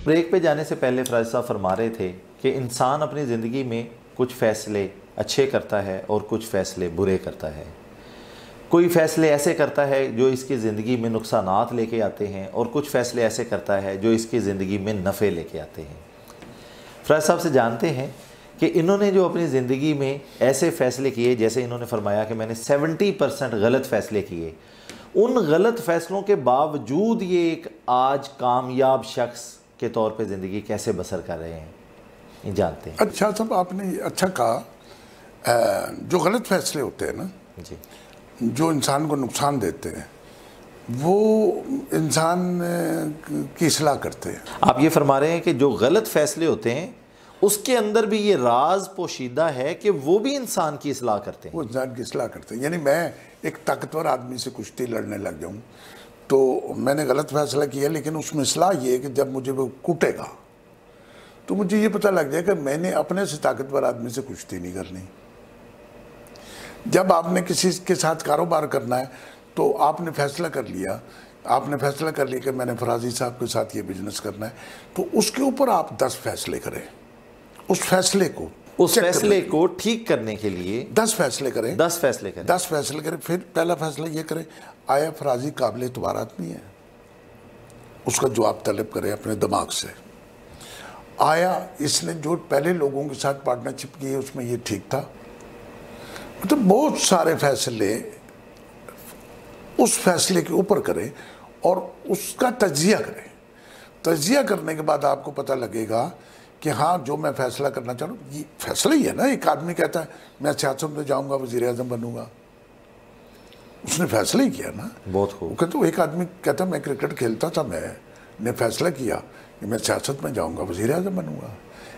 Break پہ جانے سے پہلے فراز صاحب فرما رہے تھے کہ انسان اپنی زندگی میں کچھ فیصلے اچھے کرتا ہے اور کچھ فیصلے برے کرتا ہے. کوئی فیصلے ایسے کرتا ہے جو اس کی زندگی میں نقصانات لے کے آتے ہیں اور کچھ فیصلے ایسے کرتا ہے جو اس کی زندگی میں نفع لے کے آتے ہیں. فراز صاحب سے جانتے ہیں کہ انہوں نے جو اپنی زندگی میں ایسے فیصلے کیے، جیسے انہوں نے فرمایا کہ میں نے 70% غلط فیصلے کیے، ان غلط فیصلوں کے باوجود یہ ایک آج کامیاب شخص کے طور پہ زندگی کیسے بسر کر رہے ہیں، یہ جانتے ہیں. اچھا صاحب، آپ نے اچھا کہا. جو غلط فیصلے ہوتے ہیں نا، جی، جو انسان کو نقصان دیتے ہیں، وہ انسان کی اصلاح کرتے ہیں. آپ یہ فرما رہے ہیں کہ جو غلط فیصلے ہوتے ہیں اس کے اندر بھی یہ راز پوشیدہ ہے کہ وہ بھی انسان کی اصلاح کرتے ہیں. وہ انسان کی اصلاح کرتے ہیں. یعنی میں ایک طاقتور آدمی سے کشتی لڑنے لگ جاؤں تو میں نے غلط فیصلہ کیا، لیکن اس میں اصلاح یہ ہے کہ جب مجھے وہ کوٹے گا تو مجھے یہ پتہ لگ جائے کہ میں نے اپنے سے طاقتور آدمی سے کشتی نہیں کرنی. جب آپ نے کسی کے ساتھ کاروبار کرنا ہے تو آپ نے فیصلہ کر لیا، کہ میں نے فرازی صاحب کے ساتھ یہ بزنس کرنا ہے، تو اس کے اوپر آپ 10 فیصلے کریں. اس فیصلے کو ٹھیک کرنے کے لیے 10 فیصلے کریں. 10 فیصلے کریں. 10 فیصلے کریں. پھر پہلا فیصلہ یہ کریں، آیا فرازی قابل اعتبار آدمی ہے؟ اس کا جواب طلب کریں اپنے دماغ سے. آیا اس نے جو پہلے لوگوں کے ساتھ پارٹنرشپ کی ہے اس میں یہ ٹھیک تھا؟ تو بہت سارے فیصلے اس فیصلے کے اوپر کریں اور اس کا تجزیہ کریں. تجزیہ کرنے کے بعد آپ کو پتہ لگے گا کہ ہاں، جو میں فیصلہ کرنا چاہوں یہ فیصلہ ہی ہے نا. ایک آدمی کہتا ہے میں سیاست میں جاؤں گا، وزیر اعظم بنوں گا، اس نے فیصلہ ہی کیا نا. بہت خوب. وہ کہتے ایک آدمی کہتا میں کرکٹ کھیلتا تھا، میں نے فیصلہ کیا کہ میں سیاست میں جاؤں گا، وزیر اعظم بنوں گا.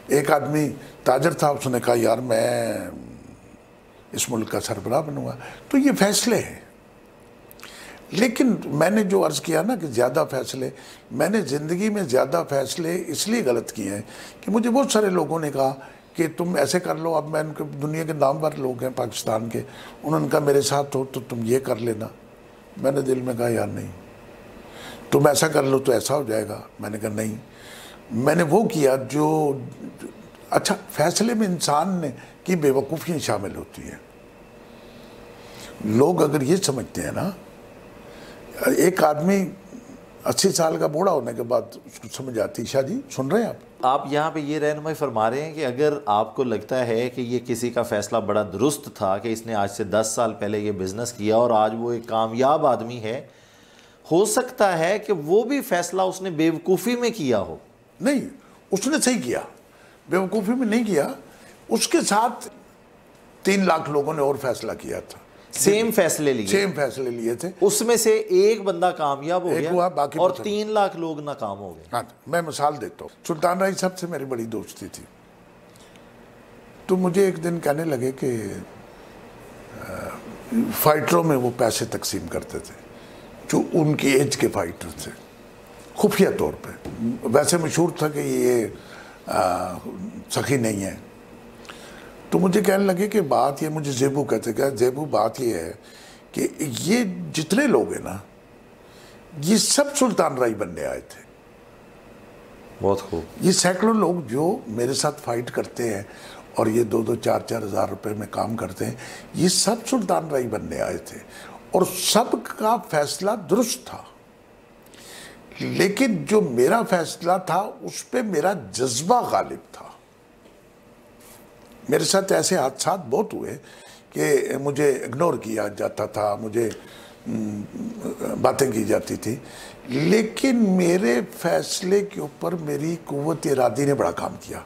ایک آدمی تاجر تھا، اس نے کہا یار میں اس ملک کا سربراہ بنوں گا. تو یہ فیصلے ہیں. لیکن میں نے جو عرض کیا نا کہ زیادہ فیصلے، میں نے زندگی میں زیادہ فیصلے اس لیے غلط کیے ہیں کہ مجھے بہت سارے لوگوں نے کہا کہ تم ایسے کر لو. اب میں ان کے دنیا کے نامور لوگ ہیں پاکستان کے، انہوں نے کہا میرے ساتھ ہو تو تم یہ کر لینا. میں نے دل میں کہا یار نہیں، تم ایسا کر لو تو ایسا ہو جائے گا. میں نے کہا نہیں. میں نے وہ کیا جو اچھا. فیصلے میں انسان کی بے وقوفیاں شامل ہوتی ہیں. لوگ اگر یہ سمجھتے ہیں نا، ایک آدمی 80 سال کا بوڑھا ہونے کے بعد اس کو سمجھ آتی. شاہ جی سن رہے ہیں آپ یہاں پہ یہ رہنمائی فرما رہے ہیں کہ اگر آپ کو لگتا ہے کہ یہ کسی کا فیصلہ بڑا درست تھا کہ اس نے آج سے 10 سال پہلے یہ بزنس کیا اور آج وہ ایک کامیاب آدمی ہے، ہو سکتا ہے کہ وہ بھی فیصلہ اس نے بے وقوفی میں کیا ہو. نہیں، اس نے صحیح کیا، بے وقوفی میں نہیں کیا. اس کے ساتھ 3 لاکھ لوگوں نے اور فیصلہ کیا تھا، سیم فیصلے لیے تھے. اس میں سے ایک بندہ کامیاب ہو گیا اور 3 لاکھ لوگ ناکام ہو گئے. ہاں، میں مثال دیتا ہوں. سلطان رائی صاحب سے میری بڑی دوستی تھی، تو مجھے ایک دن کہنے لگے کہ فائٹروں میں وہ پیسے تقسیم کرتے تھے جو ان کی ایج کے فائٹر تھے، خفیہ طور پہ. ویسے مشہور تھا کہ یہ سخی نہیں ہے. تو مجھے کہنے لگے کہ بات یہ، مجھے زیبو کہتے کہ زیبو بات یہ ہے کہ یہ جتنے لوگ ہیں نا، یہ سب سلطان رائی بننے آئے تھے. بہت خوب. یہ سینکڑوں لوگ جو میرے ساتھ فائٹ کرتے ہیں اور یہ 2-2 4-4 ہزار روپے میں کام کرتے ہیں، یہ سب سلطان رائی بننے آئے تھے اور سب کا فیصلہ درست تھا. لیکن جو میرا فیصلہ تھا اس پہ میرا جذبہ غالب تھا. میرے ساتھ ایسے حادثات بہت ہوئے کہ مجھے اگنور کیا جاتا تھا، مجھے باتیں کی جاتی تھی، لیکن میرے فیصلے کے اوپر میری قوت ارادی نے بڑا کام کیا.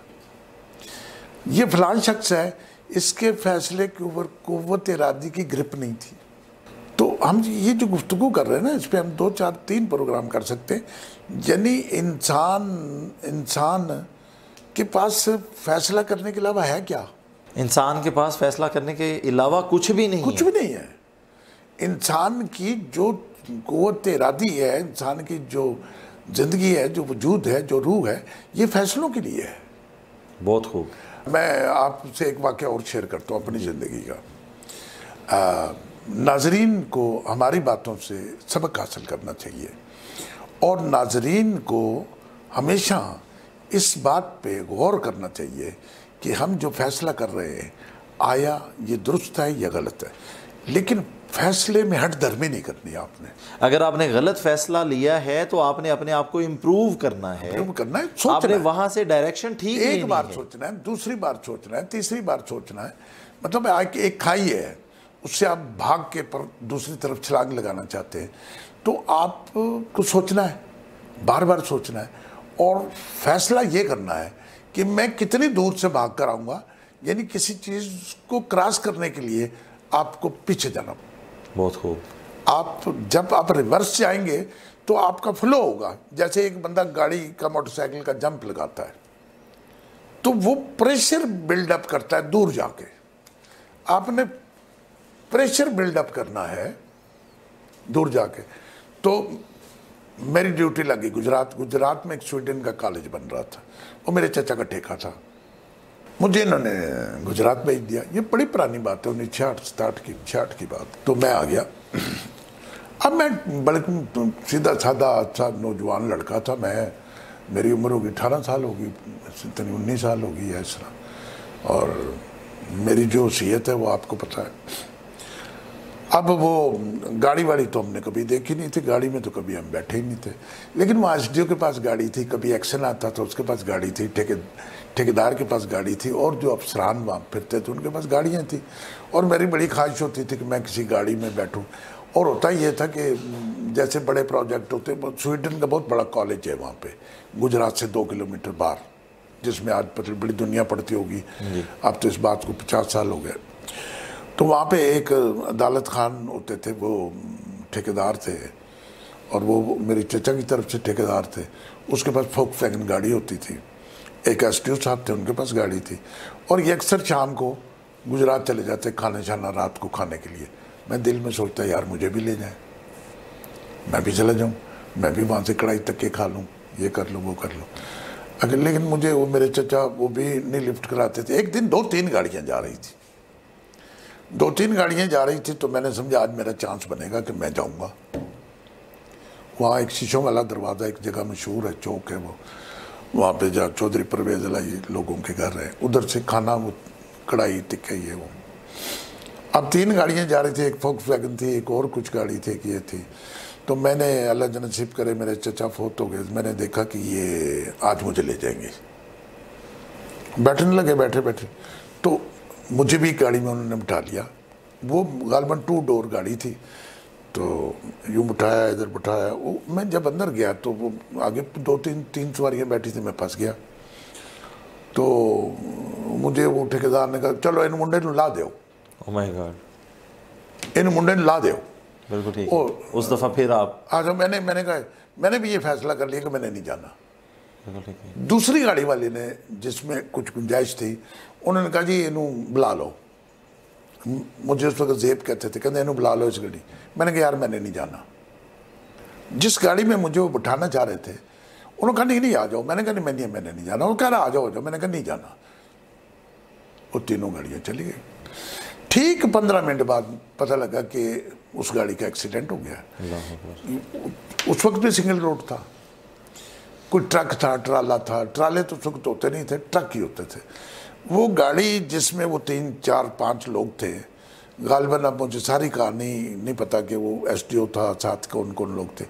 یہ فلان شخص ہے، اس کے فیصلے کے اوپر قوت ارادی کی گرپ نہیں تھی. تو ہم یہ جو گفتگو کر رہے ہیں نا، اس پہ ہم 2 4 3 پروگرام کر سکتے ہیں. یعنی انسان کے پاس فیصلہ کرنے کے علاوہ ہے کیا؟ انسان کے پاس فیصلہ کرنے کے علاوہ کچھ بھی نہیں ہے. انسان کی جو قوت ارادی ہے، انسان کی جو زندگی ہے، جو وجود ہے، جو روح ہے، یہ فیصلوں کے لیے ہے. بہت خوب. میں آپ سے ایک واقعہ اور شیئر کرتا ہوں اپنی زندگی کا. ناظرین کو ہماری باتوں سے سبق حاصل کرنا چاہیے اور ناظرین کو ہمیشہ اس بات پہ غور کرنا چاہیے کہ ہم جو فیصلہ کر رہے ہیں آیا یہ درست ہے یا غلط ہے، لیکن فیصلے میں ہٹ درمی نہیں کرنی آپ نے. اگر آپ نے غلط فیصلہ لیا ہے تو آپ نے اپنے آپ کو امپروو کرنا ہے، آپ نے وہاں سے ڈائریکشن ٹھیک ایک بار سوچنا ہے، دوسری بار سوچنا ہے، تیسری بار سوچنا ہے. مطلب ایک کھائی ہے، اس سے آپ بھاگ کے پر دوسری طرف چھلانگ لگانا چاہتے ہیں، تو آپ کو سوچنا ہے، بار بار سوچنا ہے، اور فیصلہ یہ کرنا ہے کہ میں کتنی دور سے بھاگ کر آؤں گا. یعنی کسی چیز کو کراس کرنے کے لیے آپ کو پیچھے جانا. بہت خوب. جب آپ ریورس سے آئیں گے تو آپ کا فلو ہوگا. جیسے ایک بندہ گاڑی کا موٹر سائیکل کا جمپ لگاتا ہے تو وہ پریشر بلڈ اپ کرتا ہے دور جا کے. آپ نے پریشر بلڈ اپ کرنا ہے دور جا کے. تو میری ڈیوٹی لگی گجرات میں ایک سویڈن کا کالج بن رہا تھا، وہ میرے چچا کا ٹھیکہ تھا. مجھے انہوں نے گجرات بھیج دیا. یہ بڑی پرانی بات ہے، 1966 کی بات. تو میں آ گیا. اب میں بڑے سیدھا سادہ اچھا نوجوان لڑکا تھا. میری عمر ہوگی 18 سال ہوگی، 19 سال ہوگی یا اس طرح. اور میری جو صحت ہے وہ آپ کو پتہ ہے. اب وہ گاڑی واڑی تو ہم نے کبھی دیکھی نہیں تھی، گاڑی میں تو کبھی ہم بیٹھے ہی نہیں تھے. لیکن وہاں ایس ڈی او کے پاس گاڑی تھی، کبھی ایکشن آتا تو اس کے پاس گاڑی تھی، ٹھیکیدار کے پاس گاڑی تھی، اور جو افسران وہاں پھرتے تھے ان کے پاس گاڑیاں تھیں. اور میری بڑی خواہش ہوتی تھی کہ میں کسی گاڑی میں بیٹھوں. اور ہوتا یہ تھا کہ جیسے بڑے پروجیکٹ ہوتے، سویڈن کا بہت بڑا کالج ہے وہاں پہ، گجرات سے 2 کلومیٹر باہر، جس میں آج بڑی دنیا پڑتی ہوگی. اب تو اس بات کو 50 سال ہو گئے. تو وہاں پہ ایک عدالت خان ہوتے تھے، وہ ٹھیکیدار تھے، اور وہ میری چچا کی طرف سے ٹھیکیدار تھے. اس کے پاس فوکس ویگن گاڑی ہوتی تھی. ایک ایس ٹی او صاحب تھے، ان کے پاس گاڑی تھی. اور یہ اکثر شام کو گجرات چلے جاتے کھانے شانا رات کو کھانے کے لیے. میں دل میں سوچتا یار مجھے بھی لے جائیں، میں بھی چلا جاؤں، میں بھی وہاں سے کڑھائی تک کے کھا لوں، یہ کر لوں وہ کر لوں. لیکن مجھے وہ میرے چچا وہ بھی نہیں لفٹ کراتے تھے. ایک دن 2-3 گاڑیاں جا رہی تھی، 2-3 گاڑیاں جا رہی تھی. تو میں نے سمجھا آج میرا چانس بنے گا کہ میں جاؤں گا. وہاں ایک شیشوں والا دروازہ، ایک جگہ مشہور ہے، چوک ہے وہ، وہاں پہ جا چودھری پرویز علائی لوگوں کے گھر ہے، ادھر سے کھانا وہ کڑھائی ٹکے یہ وہ. اب 3 گاڑیاں جا رہی تھی، ایک فوکس ویگن تھی، ایک اور کچھ گاڑی تھی، ایک یہ تھی. تو میں نے اللہ جنصیب کرے میرے چچا فوت ہو گئے. میں نے دیکھا کہ یہ آج مجھے لے جائیں گے. بیٹھنے لگے بیٹھے بیٹھے. تو مجھے بھی گاڑی میں انہوں نے بٹھا لیا. وہ غالباً 2 ڈور گاڑی تھی. تو یوں بٹھایا، ادھر بٹھایا. میں جب اندر گیا تو وہ آگے 2-3 سواریاں بیٹھی تھیں، میں پھنس گیا. تو مجھے وہ ٹھیکیدار نے کہا چلو ان منڈے نو لا دیو. او مائی گاڈ. ان منڈے نو لا دیو. بالکل ٹھیک. اس دفعہ پھر آپ میں نے کہا میں نے بھی یہ فیصلہ کر لیا کہ میں نے نہیں جانا. دوسری گاڑی والے نے، جس میں کچھ گنجائش تھی، انہوں نے کہا جی انہوں بلا لو. مجھے اس وقت زیب کہتے تھے، کہتے انہوں بلا لو اس گاڑی. میں نے کہا یار میں نے نہیں جانا. جس گاڑی میں مجھے وہ بٹھانا چاہ رہے تھے انہوں نے کہا نہیں آ جاؤ. میں نے کہا نہیں میں نے نہیں جانا. وہ کہہ رہا آ جاؤ. میں نے کہا نہیں جانا. وہ تینوں گاڑیاں چلی گئی. ٹھیک 15 منٹ بعد پتہ لگا کہ اس گاڑی کا ایکسیڈنٹ ہو گیا. اس وقت بھی سنگل روڈ تھا. کوئی ٹرک تھا، ٹرالا تھا. ٹرالے تو اس وقت ہوتے نہیں تھے، ٹرک ہی ہوتے تھے. وہ گاڑی جس میں وہ 3-4-5 لوگ تھے، غالباً اب مجھے ساری کہانی نہیں پتا کہ وہ ایس ڈی او تھا، ساتھ کون لوگ تھے.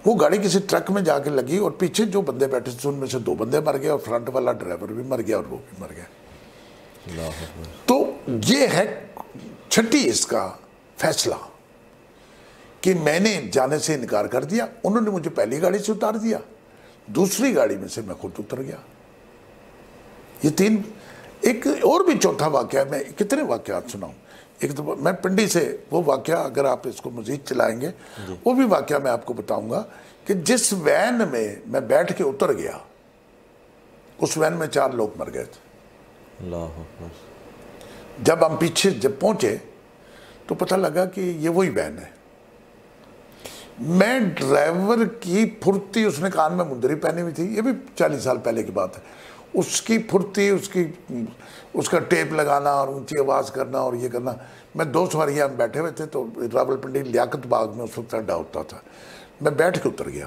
وہ گاڑی کسی ٹرک میں جا کے لگی اور پیچھے جو بندے بیٹھے تھے ان میں سے 2 بندے مر گئے اور فرنٹ والا ڈرائیور بھی مر گیا اور وہ بھی مر گیا. تو یہ ہے چھٹی اس کا فیصلہ کہ میں نے جانے سے انکار کر دیا. انہوں نے مجھے پہلی گاڑی سے اتار دیا، دوسری گاڑی میں سے میں خود اتر گیا. یہ 3. ایک اور بھی چوتھا واقعہ، میں کتنے واقعات سناؤں. ایک تو میں پنڈی سے وہ واقعہ، اگر آپ اس کو مزید چلائیں گے وہ بھی واقعہ میں آپ کو بتاؤں گا کہ جس وین میں بیٹھ کے اتر گیا اس وین میں 4 لوگ مر گئے تھے. اللہ اکبر. جب ہم پیچھے پہنچے تو پتہ لگا کہ یہ وہی وین ہے. میں ڈرائیور کی پھرتی، اس نے کان میں مندری پہنی ہوئی تھی، یہ بھی 40 سال پہلے کی بات ہے. اس کی پھرتی، اس کا ٹیپ لگانا اور اونچی آواز کرنا اور یہ کرنا. میں 2 سواریاں ہم بیٹھے ہوئے تھے. تو راولپنڈی لیاقت باغ میں اس وقت اڈا ہوتا تھا. میں بیٹھ کے اتر گیا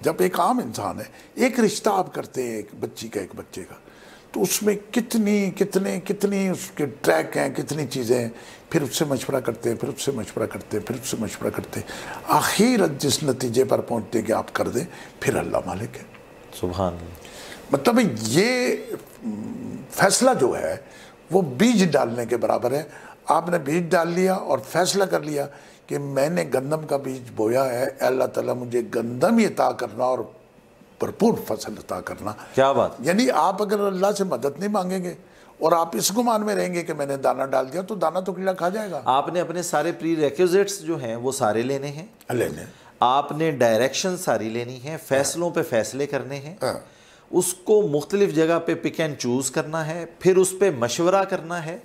جب ایک عام انسان ہے، ایک رشتہ آپ کرتے ہیں ایک بچی کا ایک بچے کا، تو اس میں کتنی اس کے ٹریک ہیں، کتنی چیزیں ہیں، پھر اس سے مشورہ کرتے ہیں، پھر اس سے مشورہ کرتے ہیں، پھر اس سے مشورہ کرتے ہیں، آخر جس نتیجے پر پہنچتے ہیں کہ آپ کر دیں، پھر اللہ مالک ہے۔ سبحان اللہ۔ مطلب یہ فیصلہ جو ہے وہ بیج ڈالنے کے برابر ہے۔ آپ نے بیج ڈال لیا اور فیصلہ کر لیا کہ میں نے گندم کا بیج بویا ہے، اللہ تعالیٰ مجھے گندم ہی عطا کرنا اور بھرپور فصل عطا کرنا۔ کیا بات! یعنی آپ اگر اللہ سے مدد نہیں مانگیں گے اور آپ اس گمان میں رہیں گے کہ میں نے دانہ ڈال دیا تو دانہ تو کیڑا کھا جائے گا۔ آپ نے اپنے سارے پری ریکوزٹس جو ہیں وہ سارے لینے ہیں، آپ نے ڈائریکشن ساری لینی ہے، فیصلوں پہ فیصلے کرنے ہیں، اس کو مختلف جگہ پہ پک اینڈ چوز کرنا ہے، پھر اس پہ مشورہ کرنا ہے،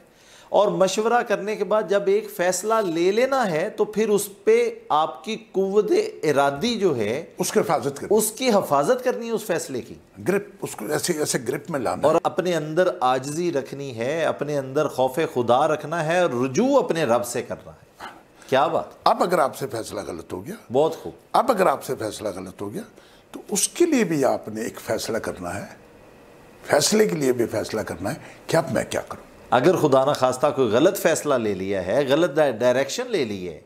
اور مشورہ کرنے کے بعد جب ایک فیصلہ لے لینا ہے تو پھر اس پہ آپ کی قوت ارادی جو ہے اس کی حفاظت کرنی ہے، اس فیصلے کی گرپ، اس کو ایسے گرپ میں لانا، اور اپنے اندر عاجزی رکھنی ہے، اپنے اندر خوف خدا رکھنا ہے، اور رجوع اپنے رب سے کرنا ہے۔ کیا بات! اب اگر آپ سے فیصلہ غلط ہو گیا، بہت خوب، اب اگر آپ سے فیصلہ غلط ہو گیا تو اس کے لیے بھی آپ نے ایک فیصلہ کرنا ہے، فیصلے کے لیے بھی فیصلہ کرنا ہے کہ اب میں کیا کروں۔ اگر خدا نہ خواستہ کوئی غلط فیصلہ لے لیا ہے، غلط ڈائریکشن لے لی ہے،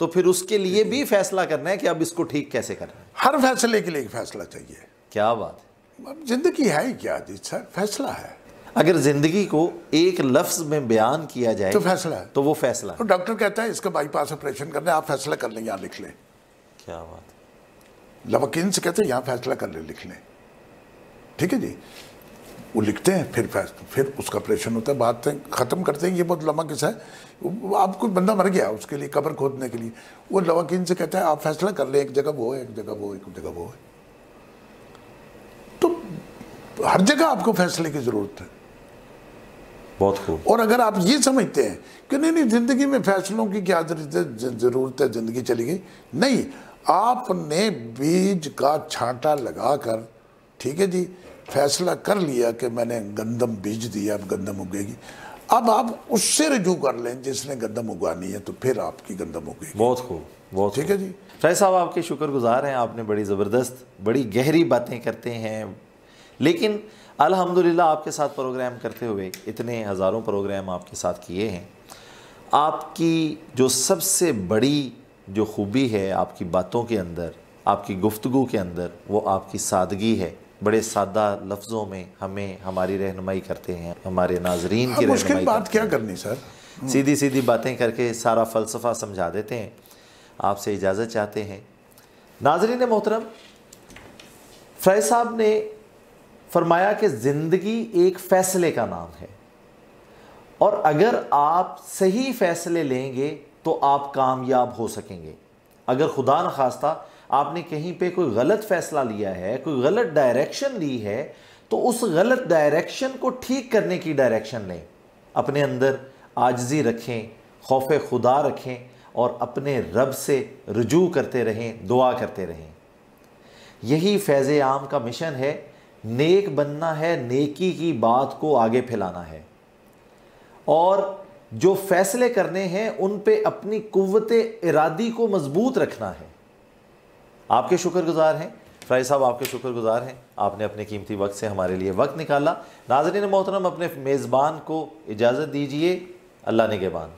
تو پھر اس کے لیے بھی فیصلہ کرنا ہے کہ اب اس کو ٹھیک کیسے کرنا ہے۔ ہر فیصلے کے لیے ایک فیصلہ چاہیے۔ کیا بات ہے! اب زندگی ہے ہی کیا جی سر، فیصلہ ہے۔ اگر زندگی کو ایک لفظ میں بیان کیا جائے تو فیصلہ ہے، تو وہ فیصلہ ہے۔ تو ڈاکٹر کہتا ہے اس کا بائی پاس آپریشن کرنا ہے، آپ فیصلہ کر لیں، یہاں لکھ لیں۔ کیا بات ہے! لوکین سے کہتے ہیں یہاں فیصلہ کر لیں، لکھ لیں، ٹھیک ہے جی۔ وہ لکھتے ہیں، پھر اس کا آپریشن ہوتا ہے، بات ختم کرتے ہیں۔ یہ بہت لمحہ قصہ ہے۔ آپ کوئی بندہ مر گیا، اس کے لیے قبر کھودنے کے لیے وہ لوکین سے کہتا ہے آپ فیصلہ کر لیں، ایک جگہ وہ ہے، ایک جگہ وہ ہے، ایک جگہ وہ ہے۔ تو ہر جگہ آپ کو فیصلے کی ضرورت ہے۔ بہت خوب۔ اور اگر آپ یہ سمجھتے ہیں کہ نہیں زندگی میں فیصلوں کی کیا ضرورت ہے، زندگی چلی گئی، نہیں، آپ نے بیج کا چھانٹا لگا کر، ٹھیک ہے جی، فیصلہ کر لیا کہ میں نے گندم بیج دیا، اب گندم اگے گی، اب آپ اس سے رجوع کر لیں جس نے گندم اگانی ہے، تو پھر آپ کی گندم اگے گی۔ بہت خوب، بہت ٹھیک ہے جی۔ فیض صاحب آپ کے شکر گزار ہیں، آپ نے بڑی زبردست، بڑی گہری باتیں کرتے ہیں، لیکن الحمدللہ آپ کے ساتھ پروگرام کرتے ہوئے اتنے ہزاروں پروگرام آپ کے ساتھ کیے ہیں، آپ کی جو سب سے بڑی جو خوبی ہے آپ کی باتوں کے اندر، آپ کی گفتگو کے اندر، وہ آپ کی سادگی ہے۔ بڑے سادہ لفظوں میں ہمیں ہماری رہنمائی کرتے ہیں، ہمارے ناظرین کی رہنمائی مشکل بات کیا کرنی سر، سیدھی سیدھی باتیں کر کے سارا فلسفہ سمجھا دیتے ہیں۔ آپ سے اجازت چاہتے ہیں۔ ناظرین محترم، فیض صاحب نے فرمایا کہ زندگی ایک فیصلے کا نام ہے، اور اگر آپ صحیح فیصلے لیں گے تو آپ کامیاب ہو سکیں گے۔ اگر خدا نخواستہ آپ نے کہیں پہ کوئی غلط فیصلہ لیا ہے، کوئی غلط ڈائریکشن لی ہے، تو اس غلط ڈائریکشن کو ٹھیک کرنے کی ڈائریکشن لیں، اپنے اندر عاجزی رکھیں، خوف خدا رکھیں، اور اپنے رب سے رجوع کرتے رہیں، دعا کرتے رہیں۔ یہی فیض عام کا مشن ہے، نیک بننا ہے، نیکی کی بات کو آگے پھیلانا ہے، اور جو فیصلے کرنے ہیں ان پہ اپنی قوت ارادی کو مضبوط رکھنا ہے۔ آپ کے شکر گزار ہیں فیض صاحب، آپ کے شکر گزار ہیں، آپ نے اپنے قیمتی وقت سے ہمارے لیے وقت نکالا۔ ناظرین محترم، اپنے میزبان کو اجازت دیجیے، اللہ نگہبان۔